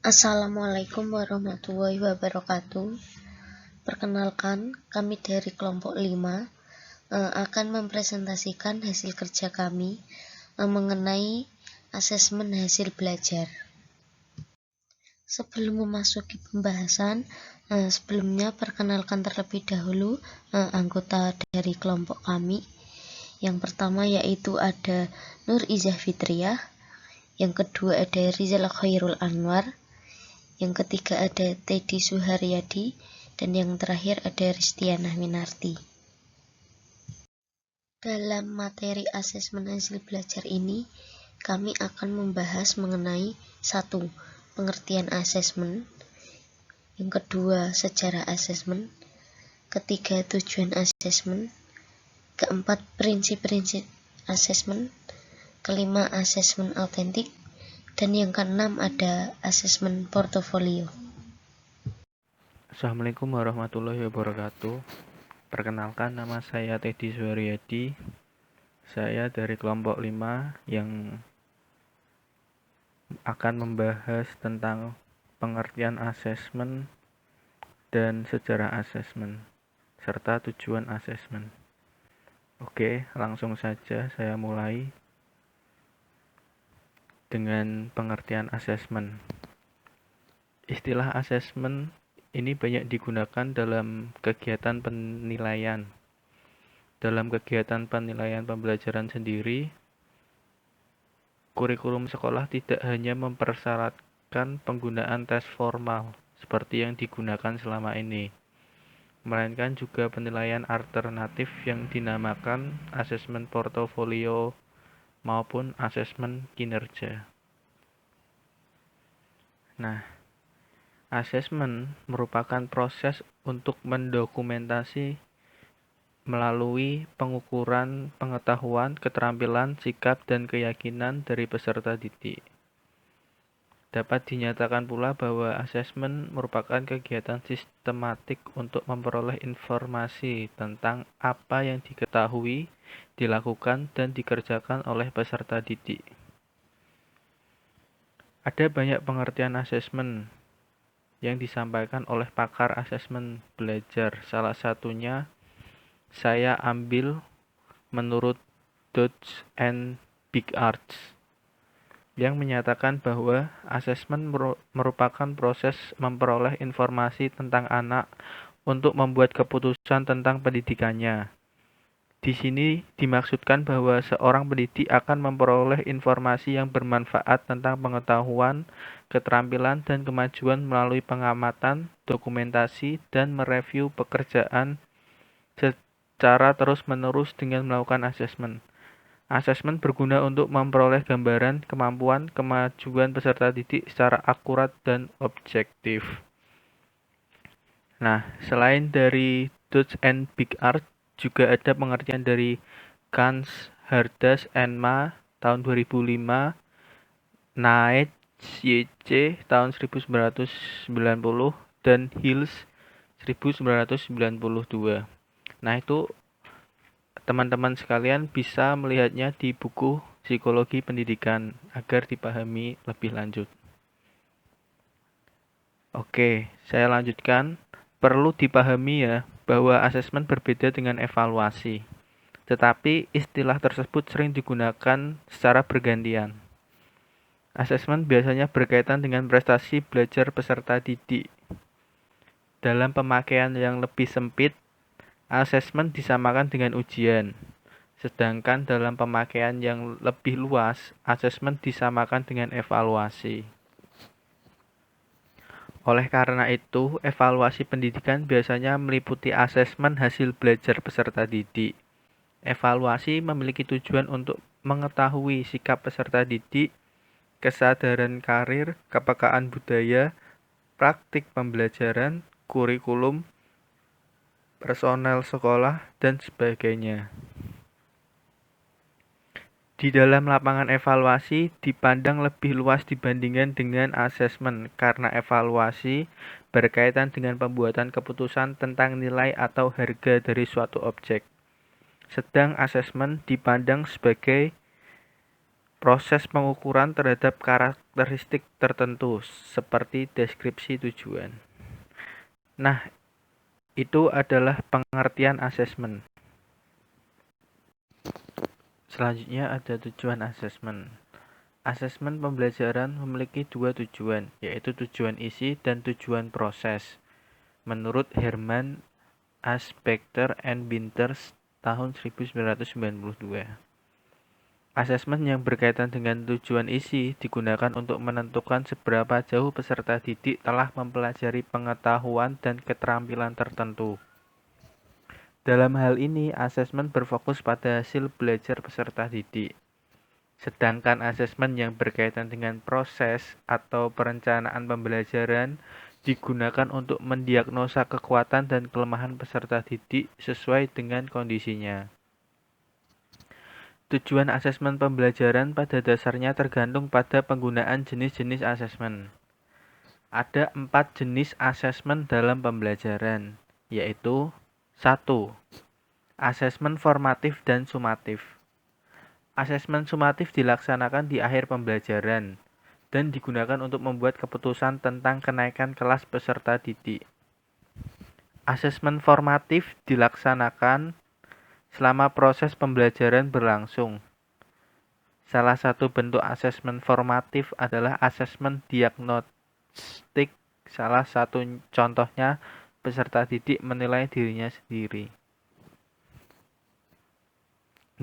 Assalamualaikum warahmatullahi wabarakatuh. Perkenalkan, kami dari kelompok 5 akan mempresentasikan hasil kerja kami mengenai asesmen hasil belajar. Sebelum memasuki pembahasan, sebelumnya perkenalkan terlebih dahulu anggota dari kelompok kami. Yang pertama yaitu ada Nur Izah Fitriah, yang kedua ada Rizal Khairul Anwar, yang ketiga ada Teddy Suharyadi, dan yang terakhir ada Ristianah Minarti. Dalam materi asesmen hasil belajar ini, kami akan membahas mengenai 1. Pengertian asesmen, yang kedua sejarah asesmen, ketiga tujuan asesmen, keempat prinsip-prinsip asesmen, kelima asesmen autentik, dan yang keenam ada asesmen portofolio. Assalamualaikum warahmatullahi wabarakatuh. Perkenalkan, nama saya Teddy Suharyadi. Saya dari kelompok 5 yang akan membahas tentang pengertian asesmen dan sejarah asesmen serta tujuan asesmen. Oke, langsung saja saya mulai dengan pengertian asesmen. Istilah asesmen ini banyak digunakan dalam kegiatan penilaian. Dalam kegiatan penilaian pembelajaran sendiri, kurikulum sekolah tidak hanya mempersyaratkan penggunaan tes formal seperti yang digunakan selama ini, melainkan juga penilaian alternatif yang dinamakan asesmen portofolio maupun asesmen kinerja. Nah, asesmen merupakan proses untuk mendokumentasi melalui pengukuran pengetahuan, keterampilan, sikap, dan keyakinan dari peserta didik. Dapat dinyatakan pula bahwa asesmen merupakan kegiatan sistematik untuk memperoleh informasi tentang apa yang diketahui, dilakukan, dan dikerjakan oleh peserta didik. Ada banyak pengertian asesmen yang disampaikan oleh pakar asesmen belajar. Salah satunya saya ambil menurut Dodge and Bigart yang menyatakan bahwa asesmen merupakan proses memperoleh informasi tentang anak untuk membuat keputusan tentang pendidikannya. Di sini dimaksudkan bahwa seorang pendidik akan memperoleh informasi yang bermanfaat tentang pengetahuan, keterampilan, dan kemajuan melalui pengamatan, dokumentasi, dan mereview pekerjaan secara terus-menerus dengan melakukan asesmen. Asesmen berguna untuk memperoleh gambaran kemampuan kemajuan peserta didik secara akurat dan objektif. Nah, selain dari Dodge and Bigart, juga ada pengertian dari Kans, Hardas, Enma tahun 2005, Naed, YC tahun 1990, dan Hills 1992. Nah, itu teman-teman sekalian bisa melihatnya di buku Psikologi Pendidikan agar dipahami lebih lanjut. Oke, saya lanjutkan. Perlu dipahami ya bahwa asesmen berbeda dengan evaluasi. Tetapi istilah tersebut sering digunakan secara bergantian. Asesmen biasanya berkaitan dengan prestasi belajar peserta didik. Dalam pemakaian yang lebih sempit, asesmen disamakan dengan ujian. Sedangkan dalam pemakaian yang lebih luas, asesmen disamakan dengan evaluasi. Oleh karena itu, evaluasi pendidikan biasanya meliputi asesmen hasil belajar peserta didik. Evaluasi memiliki tujuan untuk mengetahui sikap peserta didik, kesadaran karir, kepekaan budaya, praktik pembelajaran, kurikulum, personel sekolah, dan sebagainya. Di dalam lapangan evaluasi dipandang lebih luas dibandingkan dengan asesmen karena evaluasi berkaitan dengan pembuatan keputusan tentang nilai atau harga dari suatu objek. Sedang asesmen dipandang sebagai proses pengukuran terhadap karakteristik tertentu, seperti deskripsi tujuan. Nah, itu adalah pengertian asesmen. Selanjutnya ada tujuan asesmen. Asesmen pembelajaran memiliki dua tujuan, yaitu tujuan isi dan tujuan proses. Menurut Herman A. Specter and Winters tahun 1992. Asesmen yang berkaitan dengan tujuan isi digunakan untuk menentukan seberapa jauh peserta didik telah mempelajari pengetahuan dan keterampilan tertentu. Dalam hal ini, asesmen berfokus pada hasil belajar peserta didik. Sedangkan asesmen yang berkaitan dengan proses atau perencanaan pembelajaran digunakan untuk mendiagnosa kekuatan dan kelemahan peserta didik sesuai dengan kondisinya. Tujuan asesmen pembelajaran pada dasarnya tergantung pada penggunaan jenis-jenis asesmen. Ada 4 jenis asesmen dalam pembelajaran, yaitu 1. Asesmen formatif dan sumatif. Asesmen sumatif dilaksanakan di akhir pembelajaran dan digunakan untuk membuat keputusan tentang kenaikan kelas peserta didik. Asesmen formatif dilaksanakan selama proses pembelajaran berlangsung. Salah satu bentuk asesmen formatif adalah asesmen diagnostik. Salah satu contohnya, peserta didik menilai dirinya sendiri.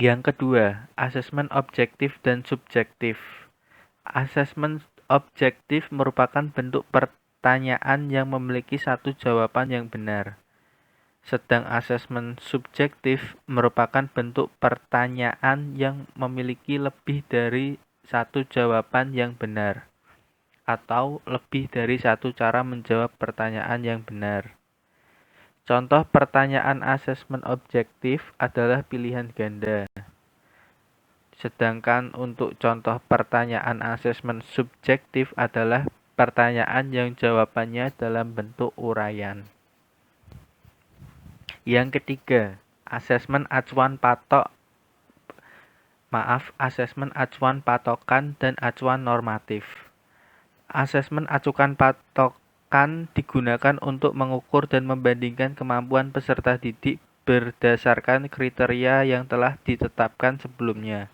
Yang kedua, asesmen objektif dan subjektif. Asesmen objektif merupakan bentuk pertanyaan yang memiliki satu jawaban yang benar. Sedang asesmen subjektif merupakan bentuk pertanyaan yang memiliki lebih dari satu jawaban yang benar, atau lebih dari satu cara menjawab pertanyaan yang benar. Contoh pertanyaan asesmen objektif adalah pilihan ganda. Sedangkan untuk contoh pertanyaan asesmen subjektif adalah pertanyaan yang jawabannya dalam bentuk uraian. Yang ketiga, asesmen acuan patokan dan acuan normatif. Asesmen acuan patokan digunakan untuk mengukur dan membandingkan kemampuan peserta didik berdasarkan kriteria yang telah ditetapkan sebelumnya.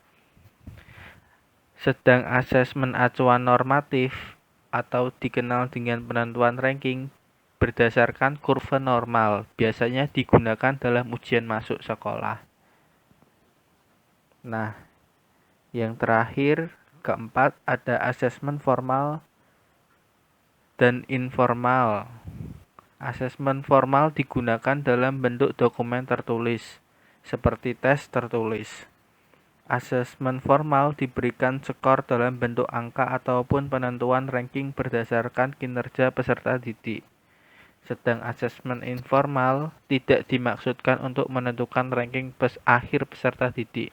Sedang asesmen acuan normatif atau dikenal dengan penentuan ranking berdasarkan kurva normal, biasanya digunakan dalam ujian masuk sekolah. Nah, yang terakhir, keempat, ada asesmen formal dan informal. Asesmen formal digunakan dalam bentuk dokumen tertulis, seperti tes tertulis. Asesmen formal diberikan skor dalam bentuk angka ataupun penentuan ranking berdasarkan kinerja peserta didik. Sedang asesmen informal tidak dimaksudkan untuk menentukan ranking akhir peserta didik.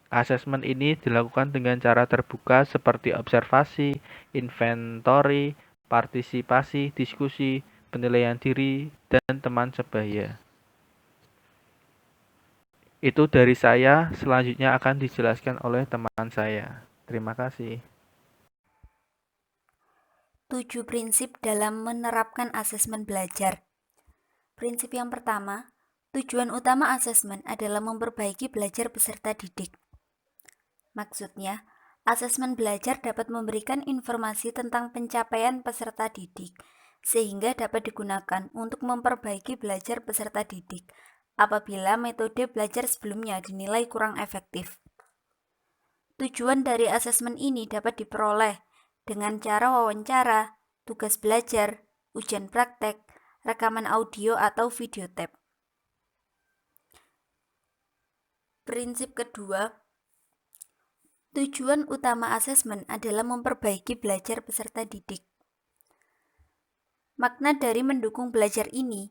Asesmen ini dilakukan dengan cara terbuka seperti observasi, inventory, partisipasi, diskusi, penilaian diri, dan teman sebaya. Itu dari saya, selanjutnya akan dijelaskan oleh teman saya. Terima kasih. 7 prinsip dalam menerapkan asesmen belajar. Prinsip yang pertama, tujuan utama asesmen adalah memperbaiki belajar peserta didik. Maksudnya, asesmen belajar dapat memberikan informasi tentang pencapaian peserta didik, sehingga dapat digunakan untuk memperbaiki belajar peserta didik apabila metode belajar sebelumnya dinilai kurang efektif. Tujuan dari asesmen ini dapat diperoleh dengan cara wawancara, tugas belajar, ujian praktek, rekaman audio atau video tape. Prinsip kedua, tujuan utama asesmen adalah memperbaiki belajar peserta didik. Makna dari mendukung belajar ini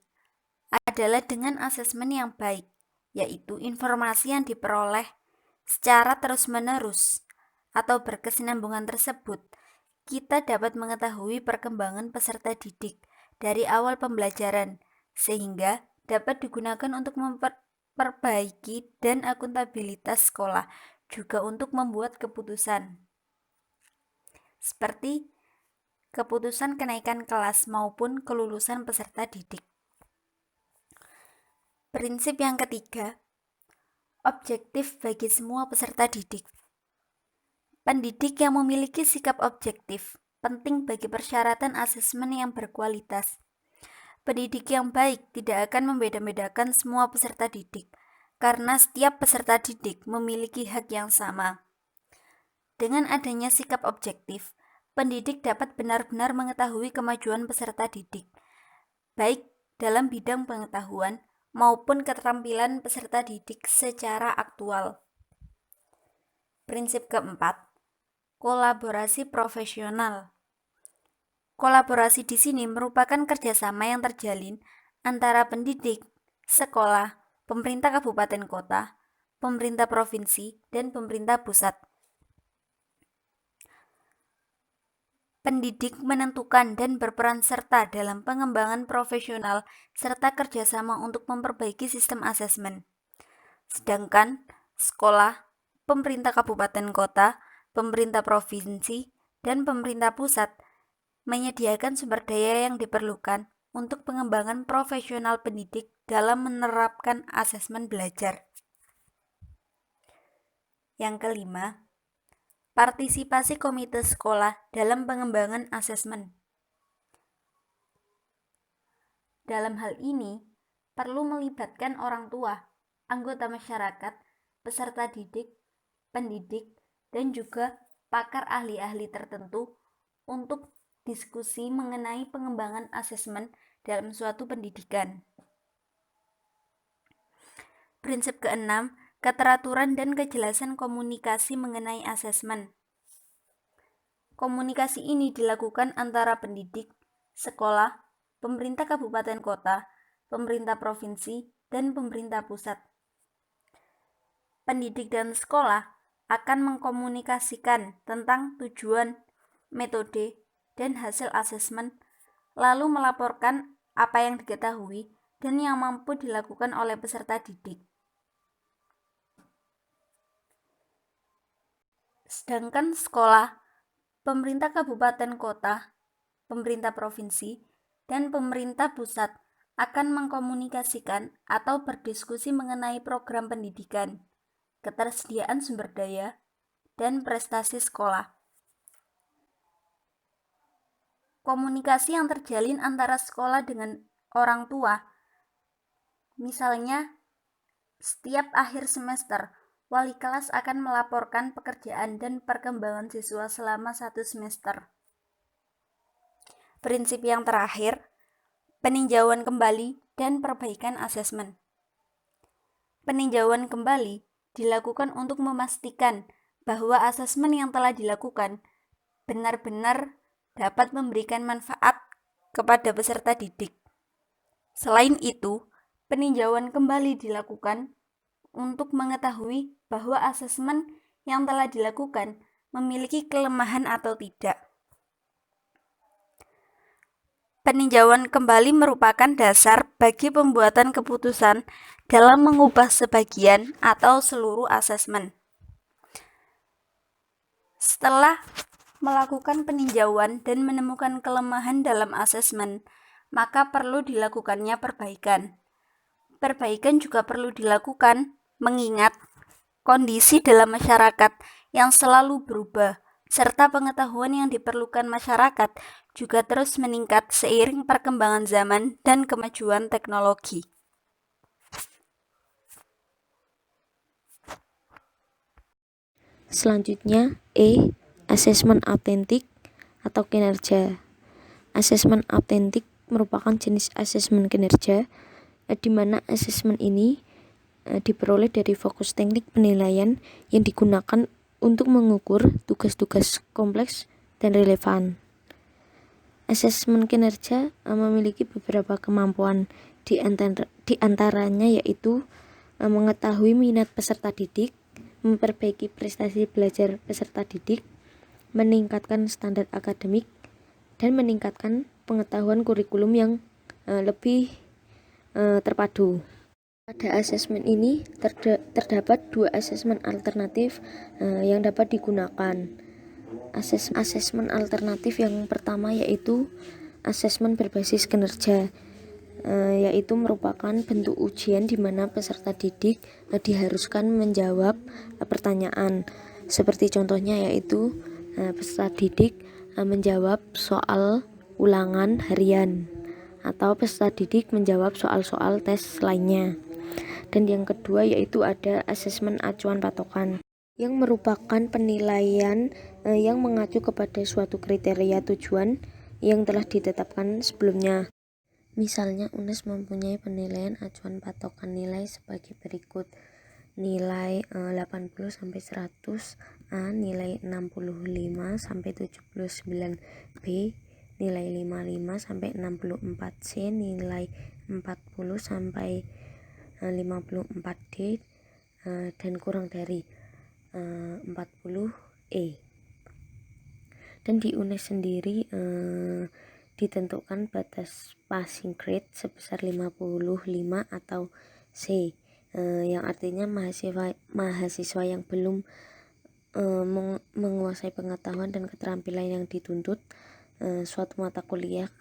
adalah dengan asesmen yang baik, yaitu informasi yang diperoleh secara terus-menerus atau berkesinambungan tersebut, kita dapat mengetahui perkembangan peserta didik dari awal pembelajaran, sehingga dapat digunakan untuk memperbaiki dan akuntabilitas sekolah juga untuk membuat keputusan, seperti keputusan kenaikan kelas maupun kelulusan peserta didik. Prinsip yang ketiga, objektif bagi semua peserta didik. Pendidik yang memiliki sikap objektif penting bagi persyaratan asesmen yang berkualitas. Pendidik yang baik tidak akan membeda-bedakan semua peserta didik, karena setiap peserta didik memiliki hak yang sama. Dengan adanya sikap objektif, pendidik dapat benar-benar mengetahui kemajuan peserta didik, baik dalam bidang pengetahuan maupun keterampilan peserta didik secara aktual. Prinsip keempat, kolaborasi profesional. Kolaborasi di sini merupakan kerjasama yang terjalin antara pendidik, sekolah, pemerintah kabupaten kota, pemerintah provinsi, dan pemerintah pusat. Pendidik menentukan dan berperan serta dalam pengembangan profesional serta kerjasama untuk memperbaiki sistem asesmen. Sedangkan sekolah, pemerintah kabupaten kota, pemerintah provinsi, dan pemerintah pusat menyediakan sumber daya yang diperlukan untuk pengembangan profesional pendidik dalam menerapkan asesmen belajar. Yang kelima, partisipasi komite sekolah dalam pengembangan asesmen. Dalam hal ini, perlu melibatkan orang tua, anggota masyarakat, peserta didik, pendidik, dan juga pakar ahli-ahli tertentu untuk diskusi mengenai pengembangan asesmen dalam suatu pendidikan. Prinsip keenam, keteraturan dan kejelasan komunikasi mengenai asesmen. Komunikasi ini dilakukan antara pendidik, sekolah, pemerintah kabupaten kota, pemerintah provinsi, dan pemerintah pusat. Pendidik dan sekolah akan mengkomunikasikan tentang tujuan, metode, dan hasil asesmen, lalu melaporkan apa yang diketahui dan yang mampu dilakukan oleh peserta didik. Sedangkan sekolah, pemerintah kabupaten kota, pemerintah provinsi, dan pemerintah pusat akan mengkomunikasikan atau berdiskusi mengenai program pendidikan, ketersediaan sumber daya, dan prestasi sekolah. Komunikasi yang terjalin antara sekolah dengan orang tua, misalnya setiap akhir semester, wali kelas akan melaporkan pekerjaan dan perkembangan siswa selama 1 semester. Prinsip yang terakhir, peninjauan kembali dan perbaikan asesmen. Peninjauan kembali dilakukan untuk memastikan bahwa asesmen yang telah dilakukan benar-benar dapat memberikan manfaat kepada peserta didik. Selain itu, peninjauan kembali dilakukan untuk mengetahui bahwa asesmen yang telah dilakukan memiliki kelemahan atau tidak. Peninjauan kembali merupakan dasar bagi pembuatan keputusan dalam mengubah sebagian atau seluruh asesmen. Setelah melakukan peninjauan dan menemukan kelemahan dalam asesmen, maka perlu dilakukannya perbaikan. Perbaikan juga perlu dilakukan mengingat kondisi dalam masyarakat yang selalu berubah, serta pengetahuan yang diperlukan masyarakat juga terus meningkat seiring perkembangan zaman dan kemajuan teknologi. Selanjutnya, asesmen autentik atau kinerja. Asesmen autentik merupakan jenis asesmen kinerja di mana asesmen ini diperoleh dari fokus teknik penilaian yang digunakan untuk mengukur tugas-tugas kompleks dan relevan. Asesmen kinerja memiliki beberapa kemampuan, di antaranya yaitu mengetahui minat peserta didik, memperbaiki prestasi belajar peserta didik, meningkatkan standar akademik, dan meningkatkan pengetahuan kurikulum yang lebih terpadu. Pada asesmen ini terdapat 2 asesmen alternatif yang dapat digunakan. Asesmen alternatif yang pertama yaitu asesmen berbasis kinerja, yaitu merupakan bentuk ujian di mana peserta didik diharuskan menjawab pertanyaan. Seperti contohnya yaitu peserta didik menjawab soal ulangan harian atau peserta didik menjawab soal-soal tes lainnya. Dan yang kedua yaitu ada asesmen acuan patokan yang merupakan penilaian yang mengacu kepada suatu kriteria tujuan yang telah ditetapkan sebelumnya. Misalnya UNES mempunyai penilaian acuan patokan nilai sebagai berikut: nilai 80 sampai 100, A nilai 65 sampai 79, B nilai 55 sampai 64, C nilai 40 sampai 54D, dan kurang dari 40E. Dan di UNES sendiri ditentukan batas passing grade sebesar 55 atau C, yang artinya mahasiswa yang belum menguasai pengetahuan dan keterampilan yang dituntut suatu mata kuliah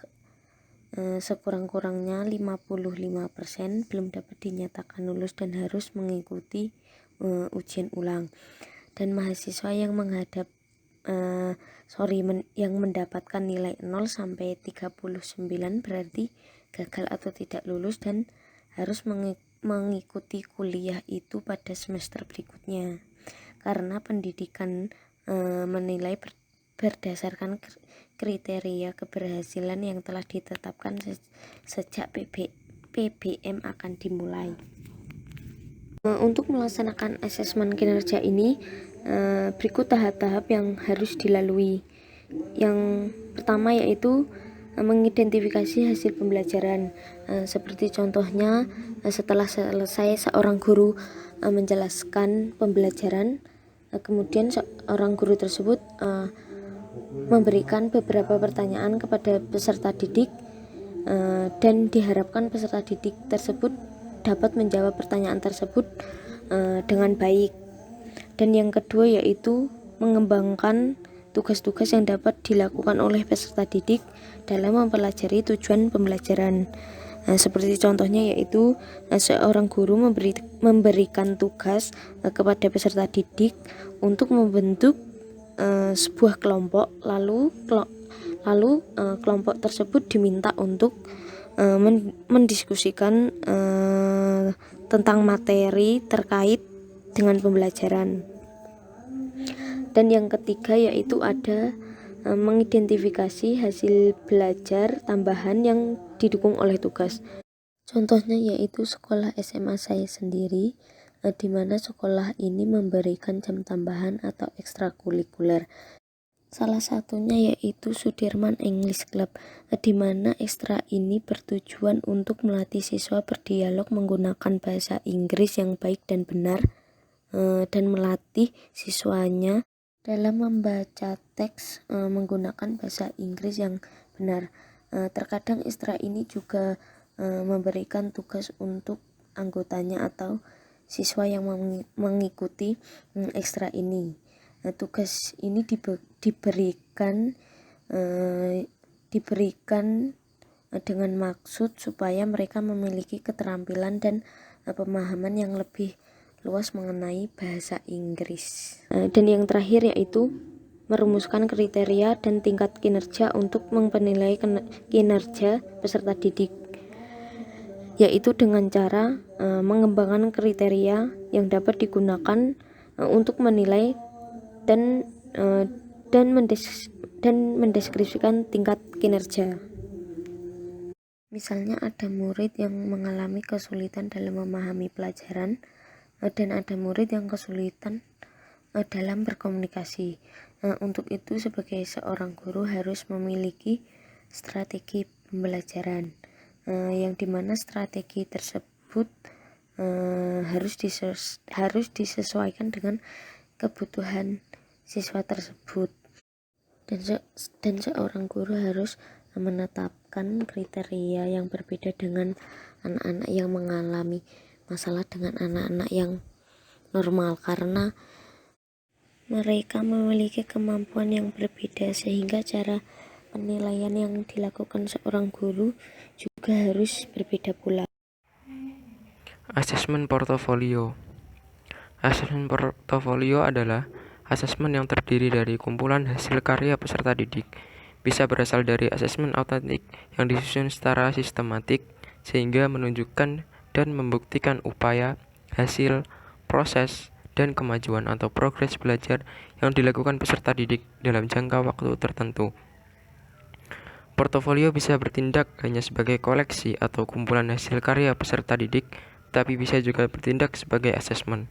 sekurang-kurangnya 55% belum dapat dinyatakan lulus dan harus mengikuti ujian ulang. Dan mahasiswa yang yang mendapatkan nilai 0 sampai 39 berarti gagal atau tidak lulus dan harus mengikuti kuliah itu pada semester berikutnya. Karena pendidikan menilai berdasarkan kriteria keberhasilan yang telah ditetapkan sejak PBM akan dimulai. Untuk melaksanakan asesmen kinerja ini berikut tahap-tahap yang harus dilalui. Yang pertama yaitu mengidentifikasi hasil pembelajaran, seperti contohnya setelah selesai seorang guru menjelaskan pembelajaran, kemudian seorang guru tersebut memberikan beberapa pertanyaan kepada peserta didik, dan diharapkan peserta didik tersebut dapat menjawab pertanyaan tersebut dengan baik. Dan yang kedua yaitu mengembangkan tugas-tugas yang dapat dilakukan oleh peserta didik dalam mempelajari tujuan pembelajaran. Seperti contohnya yaitu seorang guru memberikan tugas kepada peserta didik untuk membentuk sebuah kelompok, lalu kelompok tersebut diminta untuk mendiskusikan tentang materi terkait dengan pembelajaran. Dan yang ketiga yaitu ada mengidentifikasi hasil belajar tambahan yang didukung oleh tugas. Contohnya yaitu sekolah SMA saya sendiri, di mana sekolah ini memberikan jam tambahan atau ekstrakurikuler. Salah satunya yaitu Sudirman English Club, di mana ekstra ini bertujuan untuk melatih siswa berdialog menggunakan bahasa Inggris yang baik dan benar, dan melatih siswanya dalam membaca teks menggunakan bahasa Inggris yang benar. Terkadang ekstra ini juga memberikan tugas untuk anggotanya atau siswa yang mengikuti ekstra ini. Tugas ini diberikan dengan maksud supaya mereka memiliki keterampilan dan pemahaman yang lebih luas mengenai bahasa Inggris. Dan yang terakhir yaitu merumuskan kriteria dan tingkat kinerja untuk menilai kinerja peserta didik, yaitu dengan cara mengembangkan kriteria yang dapat digunakan untuk menilai dan mendeskripsikan tingkat kinerja. Misalnya ada murid yang mengalami kesulitan dalam memahami pelajaran, dan ada murid yang kesulitan dalam berkomunikasi. Untuk itu sebagai seorang guru harus memiliki strategi pembelajaran, yang dimana strategi tersebut harus disesuaikan dengan kebutuhan siswa tersebut. Dan seorang guru harus menetapkan kriteria yang berbeda dengan anak-anak yang mengalami masalah dengan anak-anak yang normal karena mereka memiliki kemampuan yang berbeda, sehingga cara penilaian yang dilakukan seorang guru juga harus berbeda pula. Asesmen portofolio. Asesmen portofolio adalah asesmen yang terdiri dari kumpulan hasil karya peserta didik. Bisa berasal dari asesmen autentik yang disusun secara sistematik sehingga menunjukkan dan membuktikan upaya, hasil, proses, dan kemajuan atau progres belajar yang dilakukan peserta didik dalam jangka waktu tertentu. Portofolio bisa bertindak hanya sebagai koleksi atau kumpulan hasil karya peserta didik, tapi bisa juga bertindak sebagai asesmen.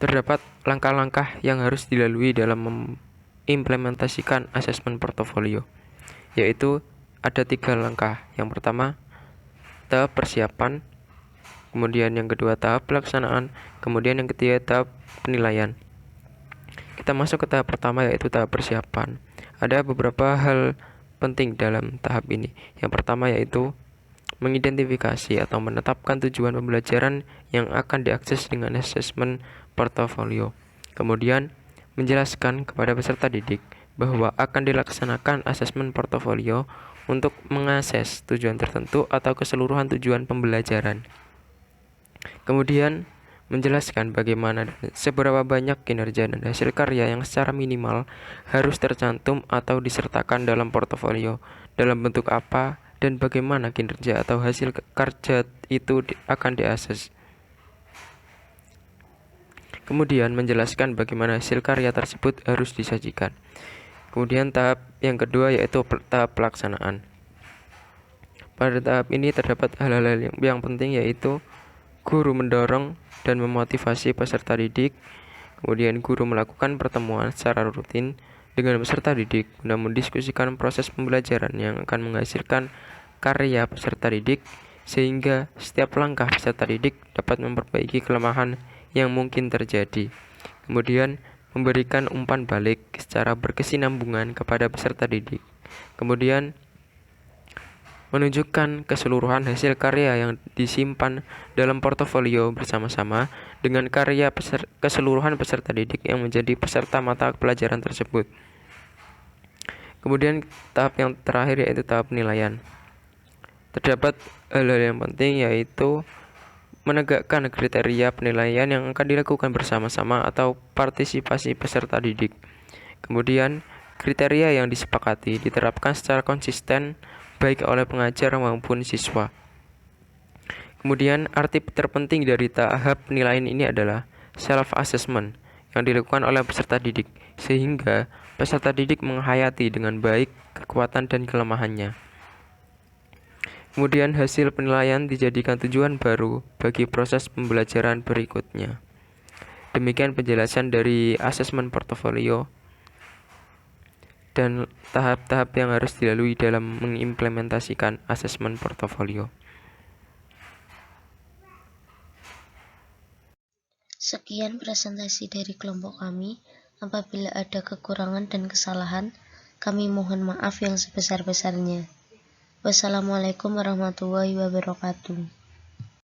Terdapat langkah-langkah yang harus dilalui dalam mengimplementasikan asesmen portofolio, yaitu ada 3 langkah. Yang pertama, tahap persiapan, kemudian yang kedua tahap pelaksanaan, kemudian yang ketiga tahap penilaian. Kita masuk ke tahap pertama, yaitu tahap persiapan. Ada beberapa hal penting dalam tahap ini. Yang pertama yaitu mengidentifikasi atau menetapkan tujuan pembelajaran yang akan diakses dengan asesmen portofolio. Kemudian, menjelaskan kepada peserta didik bahwa akan dilaksanakan asesmen portofolio untuk mengakses tujuan tertentu atau keseluruhan tujuan pembelajaran. Kemudian, menjelaskan bagaimana dan seberapa banyak kinerja dan hasil karya yang secara minimal harus tercantum atau disertakan dalam portofolio, dalam bentuk apa, dan bagaimana kinerja atau hasil kerja itu akan diakses. Kemudian menjelaskan bagaimana hasil karya tersebut harus disajikan. Kemudian tahap yang kedua yaitu tahap pelaksanaan. Pada tahap ini terdapat hal-hal yang penting, yaitu guru mendorong dan memotivasi peserta didik. Kemudian guru melakukan pertemuan secara rutin dengan peserta didik guna mendiskusikan proses pembelajaran yang akan menghasilkan karya peserta didik, sehingga setiap langkah peserta didik dapat memperbaiki kelemahan yang mungkin terjadi. Kemudian memberikan umpan balik secara berkesinambungan kepada peserta didik. Kemudian menunjukkan keseluruhan hasil karya yang disimpan dalam portofolio bersama-sama dengan karya keseluruhan peserta didik yang menjadi peserta mata pelajaran tersebut. Kemudian tahap yang terakhir yaitu tahap penilaian. Terdapat hal-hal yang penting, yaitu menegakkan kriteria penilaian yang akan dilakukan bersama-sama atau partisipasi peserta didik. Kemudian, kriteria yang disepakati diterapkan secara konsisten baik oleh pengajar maupun siswa. Kemudian, arti terpenting dari tahap penilaian ini adalah self-assessment yang dilakukan oleh peserta didik, sehingga peserta didik menghayati dengan baik kekuatan dan kelemahannya. Kemudian hasil penilaian dijadikan tujuan baru bagi proses pembelajaran berikutnya. Demikian penjelasan dari asesmen portofolio dan tahap-tahap yang harus dilalui dalam mengimplementasikan asesmen portofolio. Sekian presentasi dari kelompok kami. Apabila ada kekurangan dan kesalahan, kami mohon maaf yang sebesar-besarnya. Wassalamualaikum warahmatullahi wabarakatuh.